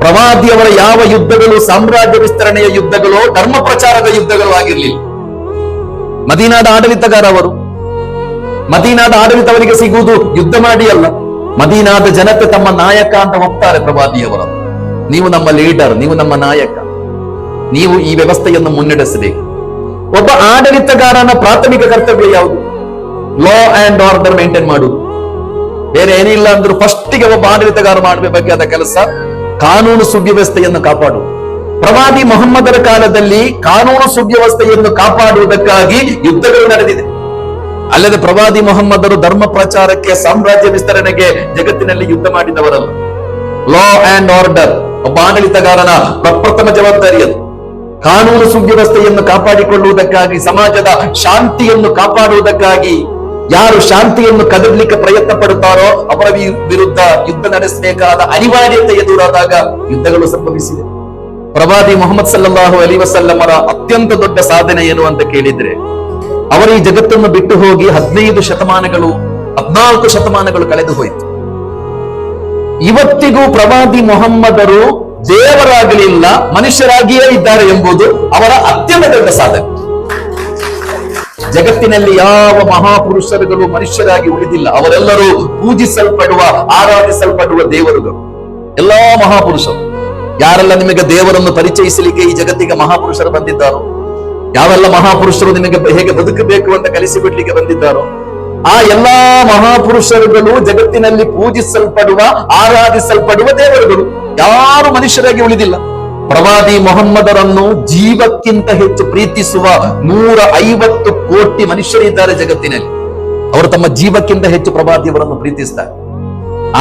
ಪ್ರವಾದಿಯವರ ಯಾವ ಯುದ್ಧಗಳು ಸಾಮ್ರಾಜ್ಯ ವಿಸ್ತರಣೆಯ ಯುದ್ಧಗಳು, ಧರ್ಮ ಪ್ರಚಾರದ ಯುದ್ಧಗಳು ಆಗಿರ್ಲಿಲ್ಲ. ಮದೀನಾದ ಆಡಳಿತಗಾರ ಅವರು. ಮದೀನಾದ ಆಡಳಿತ ಅವರಿಗೆ ಸಿಗುವುದು ಯುದ್ಧ ಮಾಡಿ ಅಲ್ಲ, ಮದೀನಾದ ಜನತೆ ತಮ್ಮ ನಾಯಕ ಅಂತ ಹೋಗ್ತಾರೆ ಪ್ರವಾದಿಯವರು. ನೀವು ನಮ್ಮ ಲೀಡರ್, ನೀವು ನಮ್ಮ ನಾಯಕ, ನೀವು ಈ ವ್ಯವಸ್ಥೆಯನ್ನು ಮುನ್ನಡೆಸಬೇಕು. ಒಬ್ಬ ಆಡಳಿತಗಾರನ ಪ್ರಾಥಮಿಕ ಕರ್ತವ್ಯ ಯಾವುದು? ಲಾ ಅಂಡ್ ಆರ್ಡರ್ ಮೇಂಟೈನ್ ಮಾಡುವುದು. ಬೇರೆ ಏನಿಲ್ಲ ಅಂದ್ರೂ ಫಸ್ಟಿಗೆ ಒಬ್ಬ ಆಡಳಿತಗಾರ ಮಾಡಬೇಕಾದ ಕೆಲಸ ಕಾನೂನು ಸುವ್ಯವಸ್ಥೆಯನ್ನು ಕಾಪಾಡುವುದು. ಪ್ರವಾದಿ ಮೊಹಮ್ಮದರ ಕಾಲದಲ್ಲಿ ಕಾನೂನು ಸುವ್ಯವಸ್ಥೆಯನ್ನು ಕಾಪಾಡುವುದಕ್ಕಾಗಿ ಯುದ್ಧಗಳು ನಡೆದಿದೆ. ಅಲ್ಲದೆ ಪ್ರವಾದಿ ಮೊಹಮ್ಮದರು ಧರ್ಮ ಪ್ರಚಾರಕ್ಕೆ, ಸಾಮ್ರಾಜ್ಯ ವಿಸ್ತರಣೆಗೆ ಜಗತ್ತಿನಲ್ಲಿ ಯುದ್ಧ ಮಾಡಿದವರಲ್ಲ. ಲಾ ಅಂಡ್ ಆರ್ಡರ್ ಒಬ್ಬ ಆಡಳಿತಗಾರನ ಪ್ರಪ್ರಥಮ ಜವಾಬ್ದಾರಿ ಅದು. ಕಾನೂನು ಸುವ್ಯವಸ್ಥೆಯನ್ನು ಕಾಪಾಡಿಕೊಳ್ಳುವುದಕ್ಕಾಗಿ, ಸಮಾಜದ ಶಾಂತಿಯನ್ನು ಕಾಪಾಡುವುದಕ್ಕಾಗಿ, ಯಾರು ಶಾಂತಿಯನ್ನು ಕದಡಲಿಕ್ಕೆ ಪ್ರಯತ್ನ ಪಡುತ್ತಾರೋ ಅವರ ವಿರುದ್ಧ ಯುದ್ಧ ನಡೆಸಬೇಕಾದ ಅನಿವಾರ್ಯತೆ ಎದುರಾದಾಗ ಯುದ್ಧಗಳು ಸಂಭವಿಸಿದೆ. ಪ್ರವಾದಿ ಮೊಹಮ್ಮದ್ ಸಲ್ಲಲ್ಲಾಹು ಅಲೈಹಿ ವಸಲ್ಲಮರ ಅತ್ಯಂತ ದೊಡ್ಡ ಸಾಧನೆ ಏನು ಅಂತ ಕೇಳಿದ್ರೆ, ಅವರು ಈ ಜಗತ್ತನ್ನು ಬಿಟ್ಟು ಹೋಗಿ 15 ಶತಮಾನಗಳು 14 ಶತಮಾನಗಳು ಕಳೆದು ಹೋಯಿತು. ಇವತ್ತಿಗೂ ಪ್ರವಾದಿ ಮೊಹಮ್ಮದರು ದೇವರಾಗಲಿಲ್ಲ, ಮನುಷ್ಯರಾಗಿಯೇ ಇದ್ದಾರೆ ಎಂಬುದು ಅವರ ಅತ್ಯಂತ ದೊಡ್ಡ ಸಾಧನೆ. ಜಗತ್ತಿನಲ್ಲಿ ಯಾವ ಮಹಾಪುರುಷರುಗಳು ಮನುಷ್ಯರಾಗಿ ಉಳಿದಿಲ್ಲ. ಅವರೆಲ್ಲರೂ ಪೂಜಿಸಲ್ಪಡುವ, ಆರಾಧಿಸಲ್ಪಡುವ ದೇವರುಗಳು. ಎಲ್ಲಾ ಮಹಾಪುರುಷರು, ಯಾರೆಲ್ಲ ನಿಮಗೆ ದೇವರನ್ನು ಪರಿಚಯಿಸಲಿಕ್ಕೆ ಈ ಜಗತ್ತಿಗೆ ಮಹಾಪುರುಷರು ಬಂದಿದ್ದಾರೋ, ಯಾವೆಲ್ಲ ಮಹಾಪುರುಷರು ನಿಮಗೆ ಹೇಗೆ ಬದುಕಬೇಕು ಅಂತ ಕಲಿಸಿಬಿಡ್ಲಿಕ್ಕೆ ಬಂದಿದ್ದಾರೋ, ಆ ಎಲ್ಲಾ ಮಹಾಪುರುಷರುಗಳು ಜಗತ್ತಿನಲ್ಲಿ ಪೂಜಿಸಲ್ಪಡುವ, ಆರಾಧಿಸಲ್ಪಡುವ ದೇವರುಗಳು. ಯಾರು ಮನುಷ್ಯರಾಗಿ ಉಳಿದಿಲ್ಲ. ಪ್ರವಾದಿ ಮೊಹಮ್ಮದರನ್ನು ಜೀವಕ್ಕಿಂತ ಹೆಚ್ಚು ಪ್ರೀತಿಸುವ 150 ಕೋಟಿ ಮನುಷ್ಯರಿದ್ದಾರೆ ಜಗತ್ತಿನಲ್ಲಿ. ಅವರು ತಮ್ಮ ಜೀವಕ್ಕಿಂತ ಹೆಚ್ಚು ಪ್ರವಾದಿಯವರನ್ನು ಪ್ರೀತಿಸ್ತಾರೆ.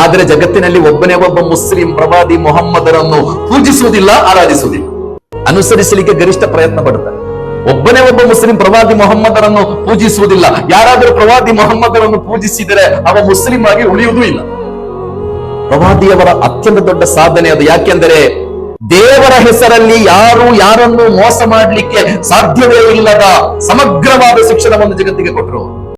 ಆದರೆ ಜಗತ್ತಿನಲ್ಲಿ ಒಬ್ಬನೇ ಒಬ್ಬ ಮುಸ್ಲಿಂ ಪ್ರವಾದಿ ಮೊಹಮ್ಮದರನ್ನು ಪೂಜಿಸುವುದಿಲ್ಲ, ಆರಾಧಿಸುವುದಿಲ್ಲ, ಅನುಸರಿಸಲಿಕ್ಕೆ ಗರಿಷ್ಠ ಪ್ರಯತ್ನ ಪಡುತ್ತಾರೆ. ಒಬ್ಬನೇ ಒಬ್ಬ ಮುಸ್ಲಿಂ ಪ್ರವಾದಿ ಮೊಹಮ್ಮದರನ್ನು ಪೂಜಿಸುವುದಿಲ್ಲ. ಯಾರಾದರೂ ಪ್ರವಾದಿ ಮೊಹಮ್ಮದರನ್ನು ಪೂಜಿಸಿದರೆ ಅವ ಮುಸ್ಲಿಂ ಆಗಿ ಉಳಿಯುವುದೂ ಇಲ್ಲ. ಪ್ರವಾದಿಯವರ ಅತ್ಯಂತ ದೊಡ್ಡ ಸಾಧನೆ ಅದು. ಯಾಕೆಂದರೆ ದೇವರ ಹೆಸರಲ್ಲಿ ಯಾರು ಯಾರನ್ನು ಮೋಸ ಮಾಡಲಿಕ್ಕೆ ಸಾಧ್ಯವೇ ಇಲ್ಲದ ಸಮಗ್ರವಾದ ಶಿಕ್ಷಣವನ್ನು ಜಗತ್ತಿಗೆ ಕೊಟ್ಟರು.